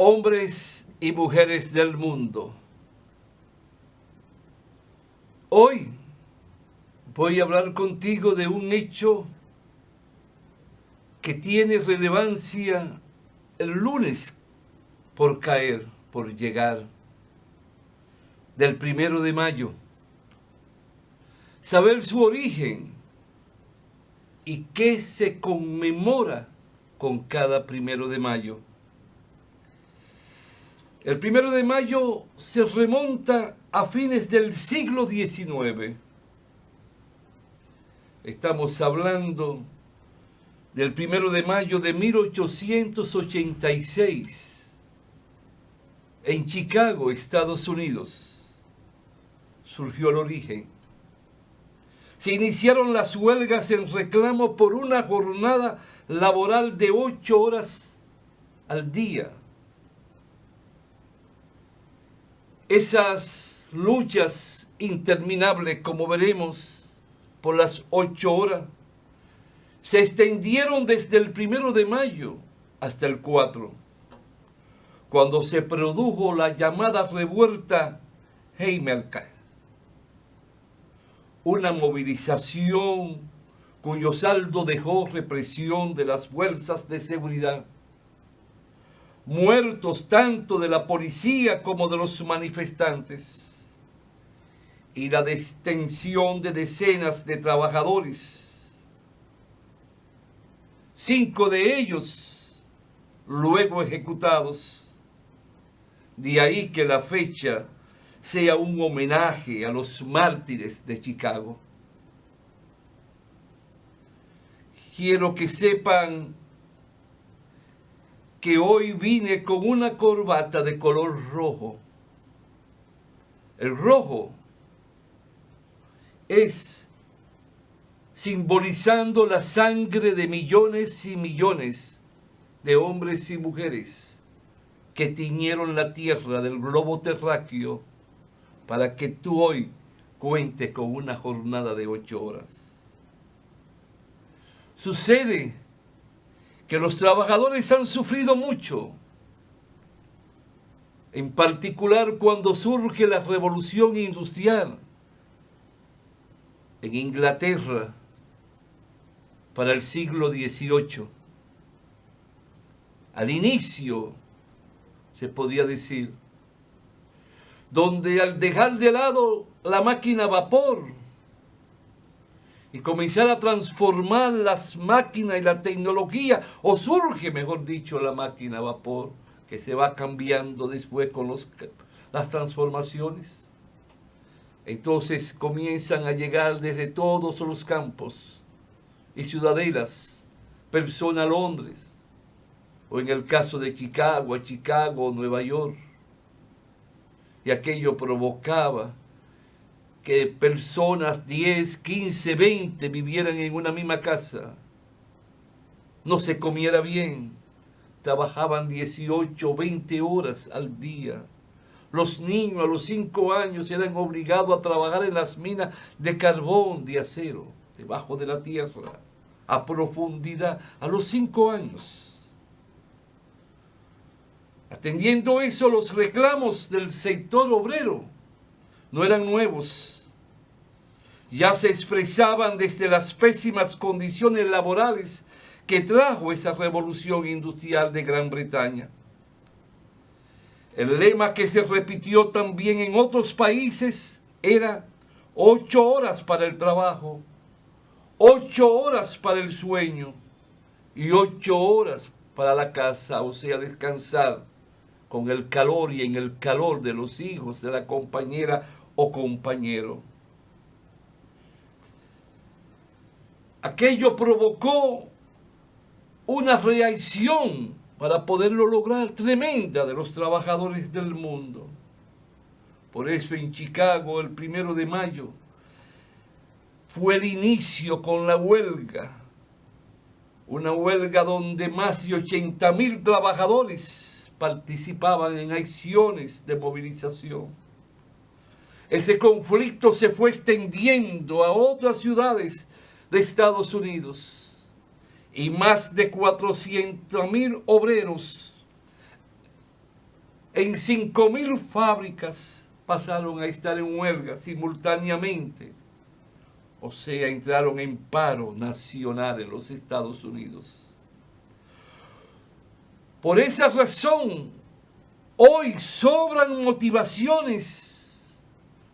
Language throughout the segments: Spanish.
hombres y mujeres del mundo. Hoy voy a hablar contigo de un hecho que tiene relevancia el lunes por caer, por llegar, del 1 de mayo. Saber su origen y qué se conmemora con cada 1 de mayo. El 1 de mayo se remonta a fines del siglo XIX. Estamos hablando del 1 de mayo de 1886, en Chicago, Estados Unidos, surgió el origen. Se iniciaron las huelgas en reclamo por una jornada laboral de 8 horas al día. Esas luchas interminables, como veremos, por las 8 horas, se extendieron desde el 1 de mayo hasta el 4, cuando se produjo la llamada revuelta Heimelkai, una movilización cuyo saldo dejó represión de las fuerzas de seguridad, muertos tanto de la policía como de los manifestantes, y la detención de decenas de trabajadores. 5 de ellos luego ejecutados. De ahí que la fecha sea un homenaje a los mártires de Chicago. Quiero que sepan que hoy vine con una corbata de color rojo. El rojo es simbolizando la sangre de millones y millones de hombres y mujeres que tiñeron la tierra del globo terráqueo para que tú hoy cuentes con una jornada de 8 horas. Sucede que los trabajadores han sufrido mucho, en particular cuando surge la revolución industrial en Inglaterra para el siglo XVIII. Al inicio, se podía decir, donde al dejar de lado la máquina a vapor y comenzar a transformar las máquinas y la tecnología, o surge, mejor dicho, la máquina a vapor, que se va cambiando después con las transformaciones. Entonces comienzan a llegar desde todos los campos y ciudadelas, personas a Londres, o en el caso de Chicago, a Chicago, Nueva York. Y aquello provocaba que personas 10, 15, 20 vivieran en una misma casa. No se comiera bien, trabajaban 18, 20 horas al día. Los niños a los 5 años eran obligados a trabajar en las minas de carbón, de acero, debajo de la tierra, a profundidad, a los 5 años. Atendiendo eso, los reclamos del sector obrero no eran nuevos. Ya se expresaban desde las pésimas condiciones laborales que trajo esa revolución industrial de Gran Bretaña. El lema que se repitió también en otros países era 8 horas para el trabajo, 8 horas para el sueño y 8 horas para la casa, o sea, descansar con el calor y en el calor de los hijos de la compañera o compañero. Aquello provocó una reacción para poderlo lograr tremenda de los trabajadores del mundo. Por eso en Chicago el 1 de mayo fue el inicio con la huelga. Una huelga donde más de 80,000 trabajadores participaban en acciones de movilización. Ese conflicto se fue extendiendo a otras ciudades de Estados Unidos – y más de 400,000 obreros en 5.000 fábricas pasaron a estar en huelga simultáneamente. O sea, entraron en paro nacional en los Estados Unidos. Por esa razón, hoy sobran motivaciones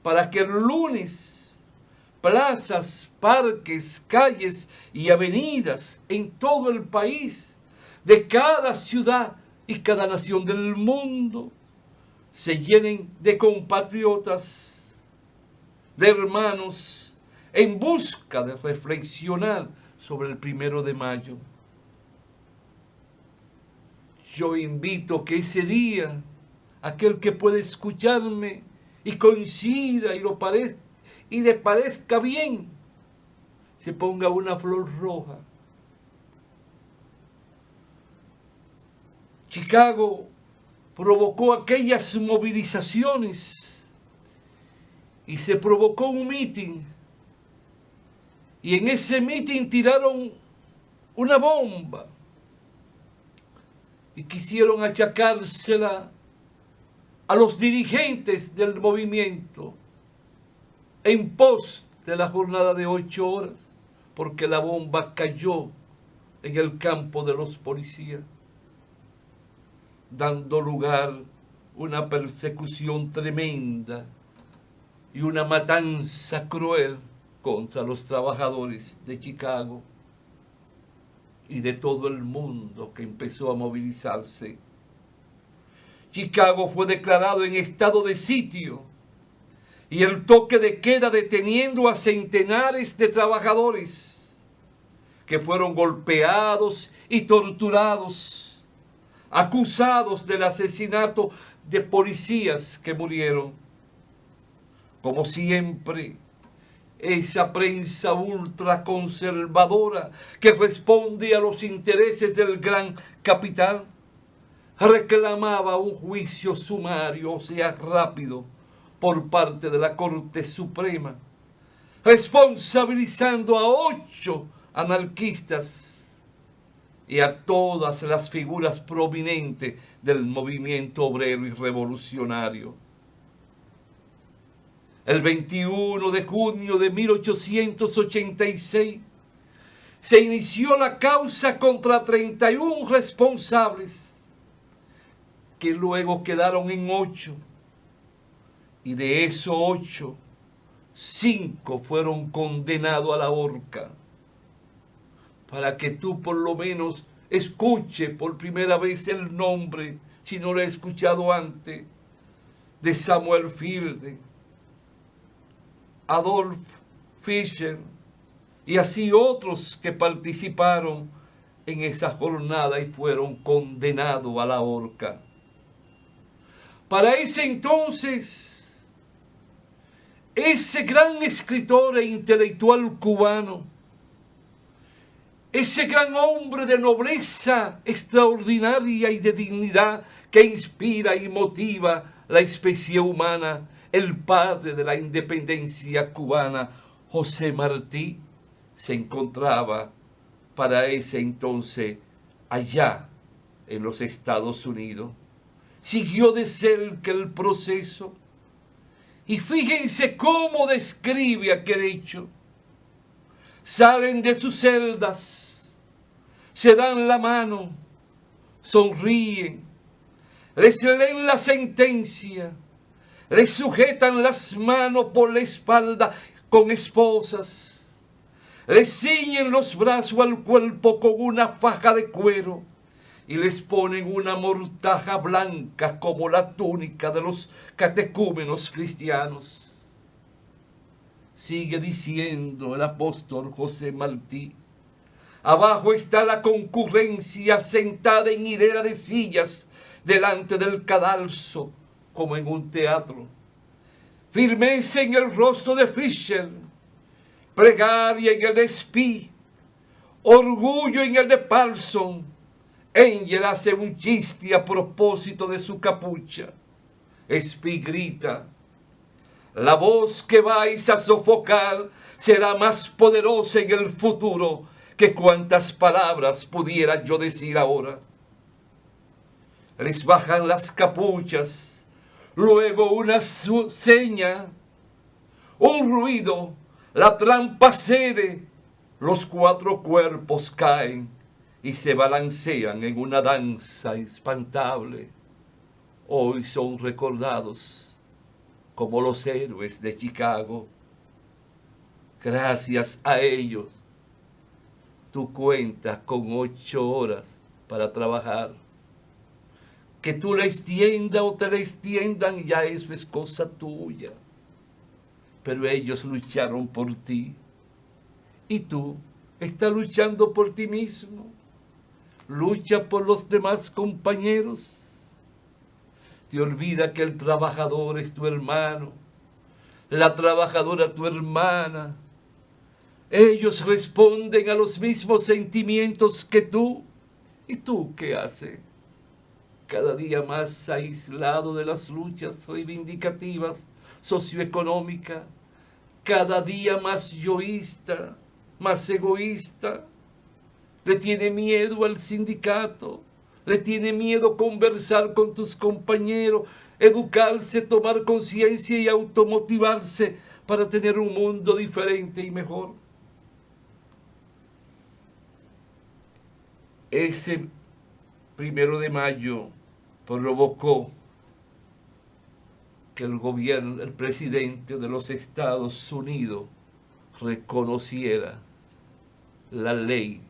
para que el lunes plazas, parques, calles y avenidas en todo el país, de cada ciudad y cada nación del mundo, se llenen de compatriotas, de hermanos, en busca de reflexionar sobre el 1 de mayo. Yo invito que ese día, aquel que puede escucharme y coincida y le parezca bien, se ponga una flor roja. Chicago provocó aquellas movilizaciones y se provocó un mitin. Y en ese mitin tiraron una bomba y quisieron achacársela a los dirigentes del movimiento en pos de la jornada de 8 horas, porque la bomba cayó en el campo de los policías, dando lugar a una persecución tremenda y una matanza cruel contra los trabajadores de Chicago y de todo el mundo que empezó a movilizarse. Chicago fue declarado en estado de sitio y el toque de queda deteniendo a centenares de trabajadores que fueron golpeados y torturados, acusados del asesinato de policías que murieron. Como siempre, esa prensa ultraconservadora que responde a los intereses del gran capital reclamaba un juicio sumario, o sea, rápido, por parte de la Corte Suprema, responsabilizando a 8 anarquistas y a todas las figuras prominentes del movimiento obrero y revolucionario. El 21 de junio de 1886 se inició la causa contra 31 responsables, que luego quedaron en 8, y de esos 8, 5 fueron condenados a la horca. Para que tú por lo menos escuche por primera vez el nombre, si no lo he escuchado antes, de Samuel Fields, Adolf Fischer y así otros que participaron en esa jornada y fueron condenados a la horca. Para ese entonces, ese gran escritor e intelectual cubano, ese gran hombre de nobleza extraordinaria y de dignidad que inspira y motiva la especie humana, el padre de la independencia cubana, José Martí, se encontraba para ese entonces allá en los Estados Unidos. Siguió de cerca el proceso y fíjense cómo describe aquel hecho. Salen de sus celdas, se dan la mano, sonríen, les leen la sentencia, les sujetan las manos por la espalda con esposas, les ciñen los brazos al cuerpo con una faja de cuero y les ponen una mortaja blanca como la túnica de los catecúmenos cristianos. Sigue diciendo el apóstol José Martí. Abajo está la concurrencia sentada en hilera de sillas delante del cadalso, como en un teatro. Firmeza en el rostro de Fischer, plegaria en el de Spee, orgullo en el de Parson. Engel hace un chiste a propósito de su capucha. Spee grita: la voz que vais a sofocar será más poderosa en el futuro que cuantas palabras pudiera yo decir ahora. les bajan las capuchas, luego una seña, un ruido, la trampa cede, los 4 cuerpos caen y se balancean en una danza espantable. Hoy son recordados como los héroes de Chicago. Gracias a ellos, tú cuentas con 8 horas para trabajar. Que tú la extiendas o te la extiendan, ya eso es cosa tuya. Pero ellos lucharon por ti. Y tú estás luchando por ti mismo. Lucha por los demás compañeros. Te olvida que el trabajador es tu hermano, la trabajadora tu hermana. Ellos responden a los mismos sentimientos que tú. ¿Y tú qué haces? Cada día más aislado de las luchas reivindicativas socioeconómicas, cada día más yoísta, más egoísta. Le tiene miedo al sindicato, le tiene miedo conversar con tus compañeros, educarse, tomar conciencia y automotivarse para tener un mundo diferente y mejor. Ese 1 de mayo provocó que el gobierno, el presidente de los Estados Unidos reconociera la ley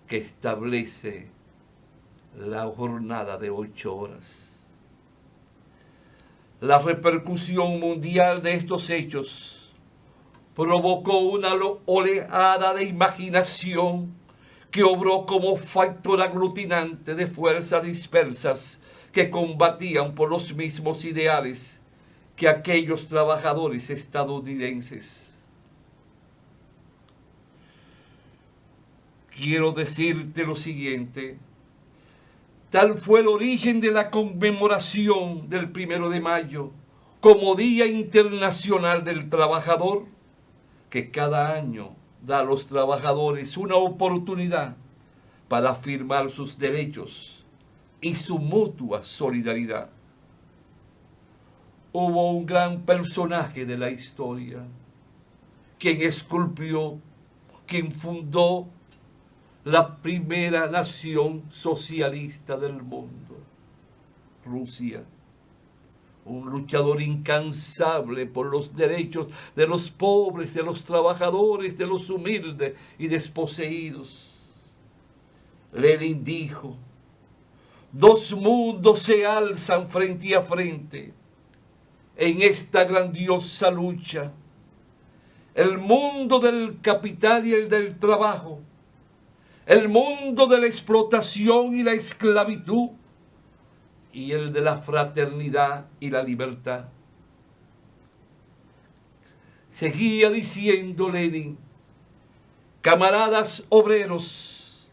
que establece la jornada de 8 horas. La repercusión mundial de estos hechos provocó una oleada de imaginación que obró como factor aglutinante de fuerzas dispersas que combatían por los mismos ideales que aquellos trabajadores estadounidenses. Quiero decirte lo siguiente: tal fue el origen de la conmemoración del 1 de mayo como Día Internacional del Trabajador, que cada año da a los trabajadores una oportunidad para afirmar sus derechos y su mutua solidaridad. Hubo un gran personaje de la historia, quien esculpió, quien fundó la primera nación socialista del mundo, Rusia. Un luchador incansable por los derechos de los pobres, de los trabajadores, de los humildes y desposeídos. Lenin dijo: 2 mundos se alzan frente a frente en esta grandiosa lucha. El mundo del capital y el del trabajo. El mundo de la explotación y la esclavitud. Y el de la fraternidad y la libertad. Seguía diciendo Lenin: camaradas obreros,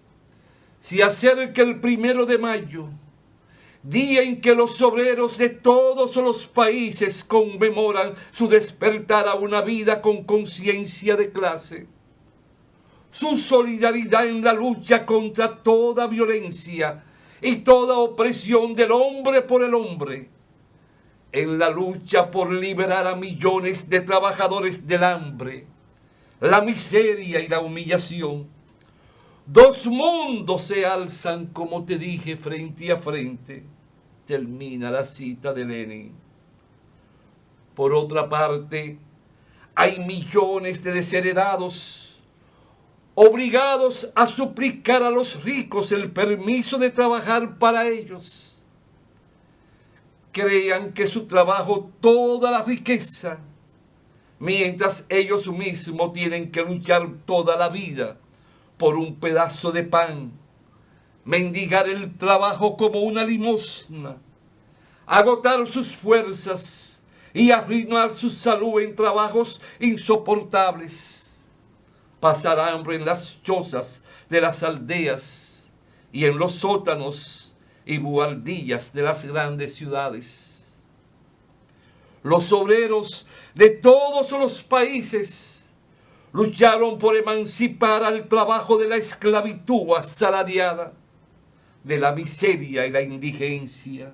se acerca el 1 de mayo, día en que los obreros de todos los países conmemoran su despertar a una vida con conciencia de clase, su solidaridad en la lucha contra toda violencia y toda opresión del hombre por el hombre, en la lucha por liberar a millones de trabajadores del hambre, la miseria y la humillación. 2 mundos se alzan, como te dije, frente a frente. Termina la cita de Lenin. Por otra parte, hay millones de desheredados obligados a suplicar a los ricos el permiso de trabajar para ellos. Crean que su trabajo toda la riqueza, mientras ellos mismos tienen que luchar toda la vida por un pedazo de pan, mendigar el trabajo como una limosna, agotar sus fuerzas y arruinar su salud en trabajos insoportables. Pasar hambre en las chozas de las aldeas y en los sótanos y buhardillas de las grandes ciudades. Los obreros de todos los países lucharon por emancipar al trabajo de la esclavitud asalariada, de la miseria y la indigencia.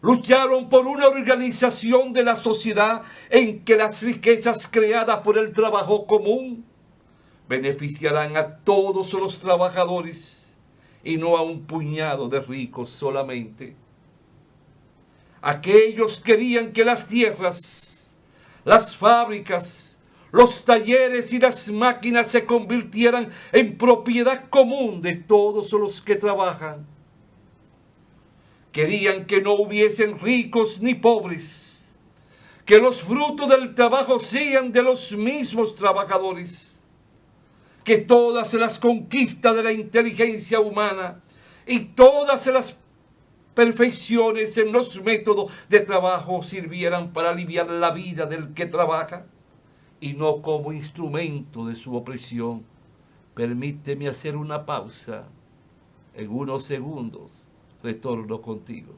Lucharon por una organización de la sociedad en que las riquezas creadas por el trabajo común beneficiarán a todos los trabajadores y no a un puñado de ricos solamente. Aquellos querían que las tierras, las fábricas, los talleres y las máquinas se convirtieran en propiedad común de todos los que trabajan. Querían que no hubiesen ricos ni pobres, que los frutos del trabajo sean de los mismos trabajadores, que todas las conquistas de la inteligencia humana y todas las perfecciones en los métodos de trabajo sirvieran para aliviar la vida del que trabaja y no como instrumento de su opresión. Permíteme hacer una pausa. En unos segundos retorno contigo.